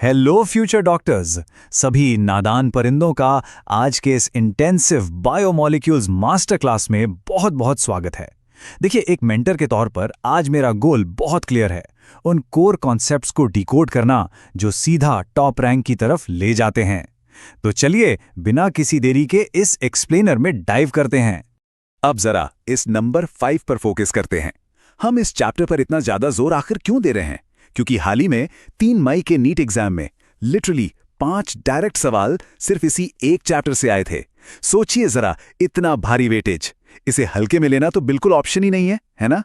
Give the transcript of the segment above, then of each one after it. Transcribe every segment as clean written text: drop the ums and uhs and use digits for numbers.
Hello future doctors. सभी नादान परिंदों का आज के इस इंटेंसिव बायोमोलिक्यूल्स मास्टर क्लास में बहुत बहुत स्वागत है। देखिए, एक मेंटर के तौर पर आज मेरा गोल बहुत क्लियर है, उन कोर कॉन्सेप्ट्स को डिकोड करना जो सीधा टॉप रैंक की तरफ ले जाते हैं। तो चलिए बिना किसी देरी के इस एक्सप्लेनर में डाइव करते हैं। अब जरा इस नंबर 5 पर फोकस करते हैं। हम इस चैप्टर पर इतना ज्यादा जोर आखिर क्यों दे रहे हैं? क्योंकि हाल ही में 3 मई के नीट एग्जाम में लिटरली 5 डायरेक्ट सवाल सिर्फ इसी एक चैप्टर से आए थे। सोचिए जरा, इतना भारी वेटेज, इसे हल्के में लेना तो बिल्कुल ऑप्शन ही नहीं है ना?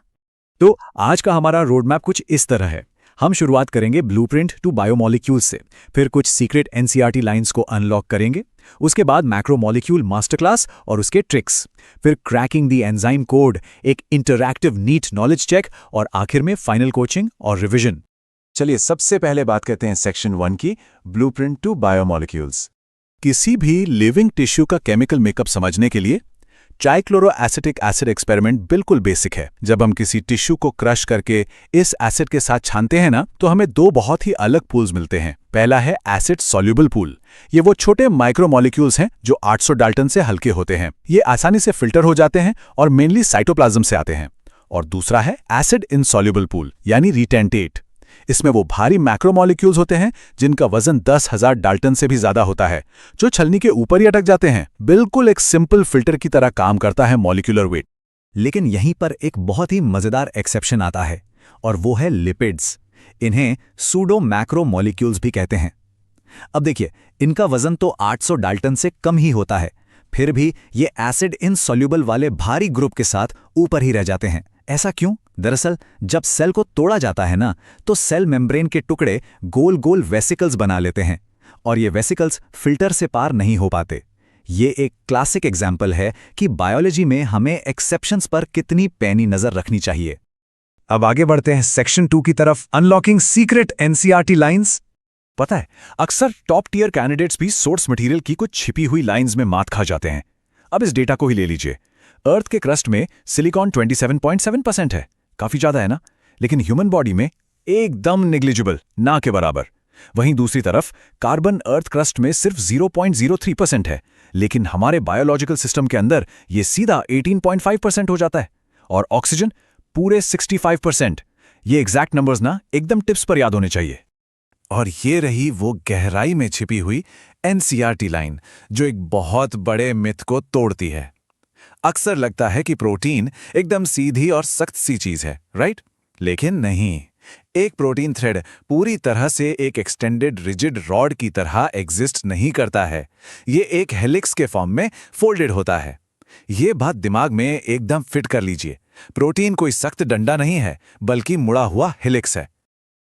तो आज का हमारा रोड मैप कुछ इस तरह है। हम शुरुआत करेंगे ब्लूप्रिंट टू बायोमोलिक्यूल्स से, फिर कुछ सीक्रेट एनसीईआरटी लाइंस को अनलॉक करेंगे, उसके बाद मैक्रोमोलिक्यूल मास्टर क्लास और उसके ट्रिक्स, फिर क्रैकिंग द एंजाइम कोड, एक इंटरैक्टिव नीट नॉलेज चेक और आखिर में फाइनल कोचिंग और रिवीजन। चलिए सबसे पहले बात करते हैं सेक्शन 1 की, ब्लूप्रिंट टू बायोमोलिक्यूल्स। किसी भी लिविंग टिश्यू का केमिकल मेकअप समझने के लिए ट्राइक्लोरोएसिटिक एसिड एक्सपेरिमेंट बिल्कुल बेसिक है। जब हम किसी टिश्यू को क्रश करके इस एसिड के साथ छानते हैं ना, तो हमें 2 बहुत ही अलग पूल्स मिलते हैं। पहला है एसिड सॉल्युबल पूल। ये वो छोटे माइक्रोमोलिक्यूल्स हैं जो 800 डाल्टन से हल्के होते हैं। ये आसानी से फिल्टर हो जाते हैं और मेनली साइटोप्लाज्म से आते हैं। और दूसरा है एसिड इनसॉल्युबल पूल यानी रिटेंटेट। इसमें वो भारी मैक्रोमोलिक्यूल्स होते हैं जिनका वजन 10,000 डाल्टन से भी ज्यादा होता है, जो छलनी के ऊपर ही अटक जाते हैं। बिल्कुल एक सिंपल फिल्टर की तरह काम करता है मॉलिक्यूलर वेट। लेकिन यहीं पर एक बहुत ही मजेदार एक्सेप्शन आता है, और वो है लिपिड्स। इन्हें सूडो मैक्रोमोलिक्यूल्स भी कहते हैं। अब देखिए, इनका वजन तो 800 डाल्टन से कम ही होता है, फिर भी ये एसिड इनसॉल्युबल वाले भारी ग्रुप के साथ ऊपर ही रह जाते हैं। ऐसा क्यों? दरअसल जब सेल को तोड़ा जाता है ना, तो सेल मेम्ब्रेन के टुकड़े गोल गोल वेसिकल्स बना लेते हैं, और ये वेसिकल्स फिल्टर से पार नहीं हो पाते। ये एक क्लासिक एग्जाम्पल है कि बायोलॉजी में हमें एक्सेप्शंस पर कितनी पैनी नजर रखनी चाहिए। अब आगे बढ़ते हैं सेक्शन 2 की तरफ, अनलॉकिंग सीक्रेट एनसीईआरटी लाइंस। पता है, अक्सर टॉप टियर कैंडिडेट्स भी सोर्स मटेरियल की कुछ छिपी हुई लाइंस में मात खा जाते हैं। अब इस डेटा को ही ले लीजिए। अर्थ के क्रस्ट में सिलिकॉन 27.7% है, काफी ज्यादा है ना? लेकिन ह्यूमन बॉडी में एकदम नेग्लिजिबल, ना के बराबर। वहीं दूसरी तरफ कार्बन अर्थ क्रस्ट में सिर्फ 0.03% है, लेकिन हमारे बायोलॉजिकल सिस्टम के अंदर ये सीधा 18.5% हो जाता है। और ऑक्सीजन पूरे 65%। ये एग्जैक्ट नंबर्स ना एकदम टिप्स पर याद होने चाहिए। और ये रही वो गहराई में छिपी हुई एनसीईआरटी लाइन जो एक बहुत बड़े मिथ को तोड़ती है। अक्सर लगता है कि प्रोटीन एकदम सीधी और सख्त सी चीज है, राइट? लेकिन नहीं। एक प्रोटीन थ्रेड पूरी तरह से एक एक्सटेंडेड रिजिड रॉड की तरह एग्जिस्ट नहीं करता है। ये एक हेलिक्स के फॉर्म में फोल्डेड होता है। ये बात दिमाग में एकदम फिट कर लीजिए। प्रोटीन कोई सख्त डंडा नहीं है, बल्कि मुड़ा हुआ हेलिक्स है।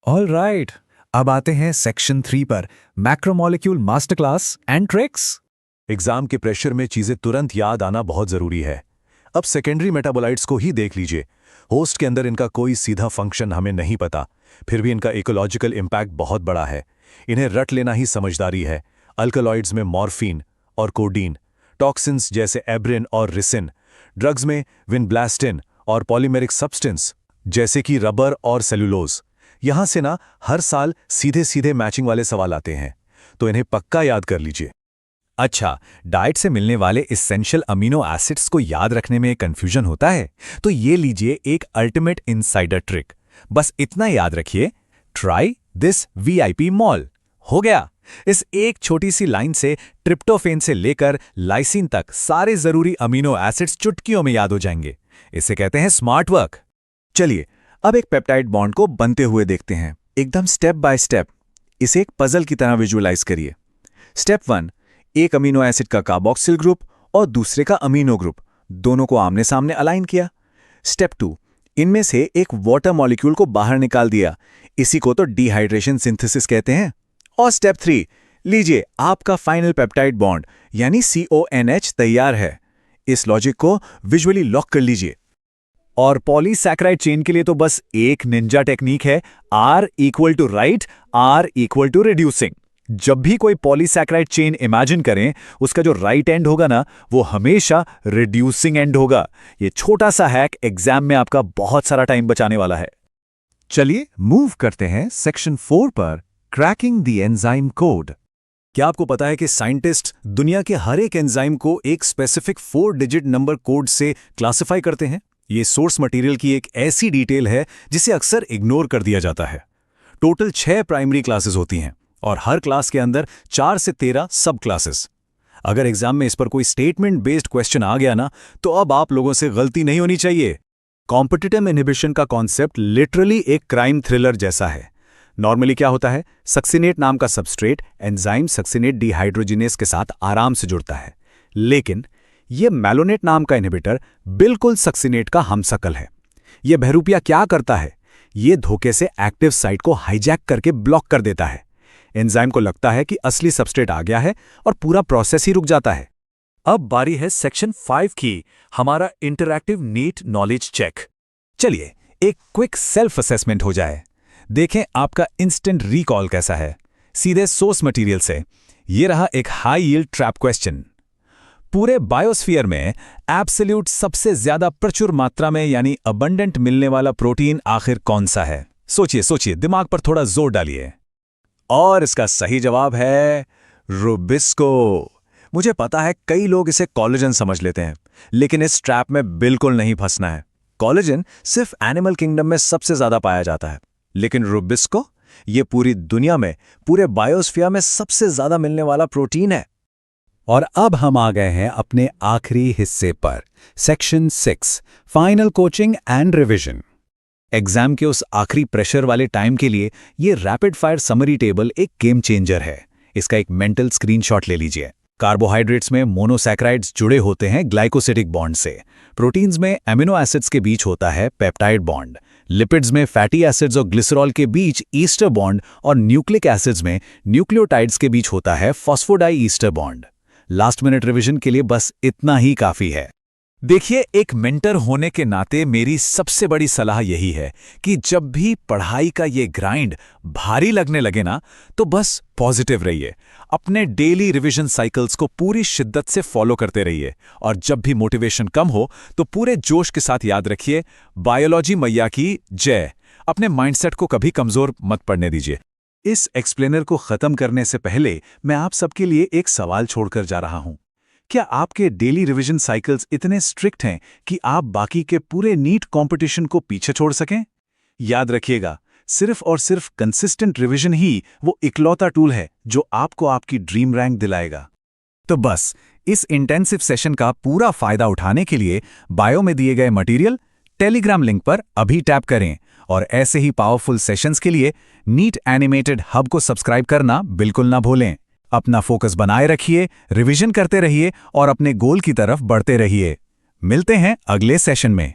ऑल राइट, अब आते हैं सेक्शन 3 पर, macromolecule master class and tricks. Exam के प्रेशर में चीजें तुरंत याद आना बहुत जरूरी है। अब सेकेंडरी मेटाबोलाइट्स को ही देख लीजिए। होस्ट के अंदर इनका कोई सीधा फंक्शन हमें नहीं पता, फिर भी इनका इकोलॉजिकल इम्पैक्ट बहुत बड़ा है। इन्हें रट लेना ही समझदारी है। अल्कलॉइड्स में मॉर्फिन और कोडीन, टॉक्सिन्स जैसे एब्रिन और रिसिन, ड्रग्स में विनब्लास्टिन और पॉलीमेरिक सब्सटेंस जैसे कि रबर और सेलुलोज। यहां से ना हर साल सीधे सीधे मैचिंग वाले सवाल आते हैं, तो इन्हें पक्का याद कर लीजिए। अच्छा, डाइट से मिलने वाले इसेंशियल अमीनो एसिड्स को याद रखने में कंफ्यूजन होता है, तो ये लीजिए एक अल्टीमेट इनसाइडर ट्रिक। बस इतना याद रखिए, ट्राई दिस वीआईपी मॉल। हो गया। इस एक छोटी सी लाइन से ट्रिप्टोफेन से लेकर लाइसिन तक सारे जरूरी अमीनो एसिड्स चुटकियों में याद हो जाएंगे। इसे कहते हैं स्मार्ट वर्क। चलिए अब एक पेप्टाइड बॉन्ड को बनते हुए देखते हैं, एकदम स्टेप बाय स्टेप। इसे एक पजल की तरह विजुअलाइज करिए। स्टेप 1, एक अमीनो एसिड का कार्बोक्सिल ग्रुप और दूसरे का अमीनो ग्रुप, दोनों को आमने सामने अलाइन किया। स्टेप 2, इनमें से एक वाटर मॉलिक्यूल को बाहर निकाल दिया। इसी को तो डिहाइड्रेशन सिंथेसिस कहते हैं। और स्टेप 3, लीजिए आपका फाइनल पेप्टाइड बॉन्ड यानी CONH तैयार है। इस लॉजिक को विजुअली लॉक कर लीजिए। और पॉलीसैकेराइड चेन के लिए तो बस एक निंजा टेक्निक है, R = राइट, R = रिड्यूसिंग। जब भी कोई पॉलीसैकेराइड चेन इमेजिन करें, उसका जो राइट एंड होगा ना, वो हमेशा रिड्यूसिंग एंड होगा। ये छोटा सा हैक एग्जाम में आपका बहुत सारा टाइम बचाने वाला है। चलिए मूव करते हैं सेक्शन 4 पर, क्रैकिंग द एंजाइम कोड। क्या आपको पता है कि साइंटिस्ट दुनिया के हर एक एंजाइम को एक स्पेसिफिक 4 डिजिट नंबर कोड से क्लासिफाई करते हैं? ये सोर्स मटेरियल की एक ऐसी डिटेल है जिसे अक्सर इग्नोर कर दिया जाता है। टोटल 6 प्राइमरी क्लासेस होती हैं और हर क्लास के अंदर 4 से 13 सब क्लासेस। अगर एग्जाम में इस पर कोई स्टेटमेंट बेस्ड क्वेश्चन आ गया ना, तो अब आप लोगों से गलती नहीं होनी चाहिए। कॉम्पिटिटिव इनहिबिशन का कॉन्सेप्ट लिटरली एक क्राइम थ्रिलर जैसा है। नॉर्मली क्या होता है, सक्सिनेट नाम का सबस्ट्रेट एंजाइम सक्सिनेट डिहाइड्रोजिनेज के साथ आराम से जुड़ता है, लेकिन यह मैलोनेट नाम का इनहिबिटर बिल्कुल सक्सिनेट का हमशक्ल है। यह बहरूपिया क्या करता है, यह धोखे से एक्टिव साइट को हाईजैक करके ब्लॉक कर देता है। एंजाइम को लगता है कि असली सबस्ट्रेट आ गया है और पूरा प्रोसेस ही रुक जाता है। अब बारी है सेक्शन 5 की, हमारा इंटरैक्टिव नीट नॉलेज चेक। चलिए एक क्विक सेल्फ असेसमेंट हो जाए। देखें आपका इंस्टेंट रिकॉल कैसा है। सीधे सोर्स मटेरियल से ये रहा एक हाई यील्ड ट्रैप क्वेश्चन। पूरे बायोस्फीयर में एब्सोल्यूट सबसे ज्यादा प्रचुर मात्रा में यानी अबंडेंट मिलने वाला प्रोटीन आखिर कौन सा है? सोचिए सोचिए, दिमाग पर थोड़ा जोर डालिए। और इसका सही जवाब है रुबिस्को। मुझे पता है कई लोग इसे कोलेजन समझ लेते हैं, लेकिन इस ट्रैप में बिल्कुल नहीं फंसना है। कोलेजन सिर्फ एनिमल किंगडम में सबसे ज्यादा पाया जाता है, लेकिन रुबिस्को ये पूरी दुनिया में, पूरे बायोस्फीयर में सबसे ज्यादा मिलने वाला प्रोटीन है। और अब हम आ गए हैं अपने आखिरी हिस्से पर, section 6, final coaching and revision. Exam के उस आखिरी प्रेशर वाले टाइम के लिए ये रैपिड फायर समरी टेबल एक गेम चेंजर है। इसका एक मेंटल स्क्रीनशॉट ले लीजिए। कार्बोहाइड्रेट्स में मोनोसैकेराइड्स जुड़े होते हैं ग्लाइकोसिडिक बॉन्ड से। प्रोटीन्स में एमिनो एसिड्स के बीच होता है पेप्टाइड बॉन्ड। लिपिड्स में फैटी एसिड्स और ग्लिसरॉल के बीच ईस्टर बॉन्ड और न्यूक्लिक एसिड्स में न्यूक्लियोटाइड्स के बीच होता है phosphodiester bond. Last minute revision के लिए बस इतना ही काफी है। देखिए, एक मेंटर होने के नाते मेरी सबसे बड़ी सलाह यही है कि जब भी पढ़ाई का ये ग्राइंड भारी लगने लगे ना, तो बस पॉजिटिव रहिए। अपने डेली रिवीजन साइकिल्स को पूरी शिद्दत से फॉलो करते रहिए और जब भी मोटिवेशन कम हो तो पूरे जोश के साथ याद रखिए, बायोलॉजी मैया की जय। अपने माइंडसेट को कभी कमजोर मत पड़ने दीजिए। इस एक्सप्लेनर को खत्म करने से पहले मैं आप सबके लिए एक सवाल छोड़कर जा रहा हूं। क्या आपके डेली रिवीजन साइकिल्स इतने स्ट्रिक्ट हैं कि आप बाकी के पूरे नीट कंपटीशन को पीछे छोड़ सकें? याद रखिएगा, सिर्फ और सिर्फ कंसिस्टेंट रिवीजन ही वो इकलौता टूल है जो आपको आपकी ड्रीम रैंक दिलाएगा। तो बस इस इंटेंसिव सेशन का पूरा फायदा उठाने के लिए बायो में दिए गए मटेरियल टेलीग्राम लिंक पर अभी टैप करें और ऐसे ही पावरफुल सेशंस के लिए नीट एनिमेटेड हब को सब्सक्राइब करना बिल्कुल ना भूलें। अपना फोकस बनाए रखिए, रिवीजन करते रहिए और अपने गोल की तरफ बढ़ते रहिए। मिलते हैं अगले सेशन में।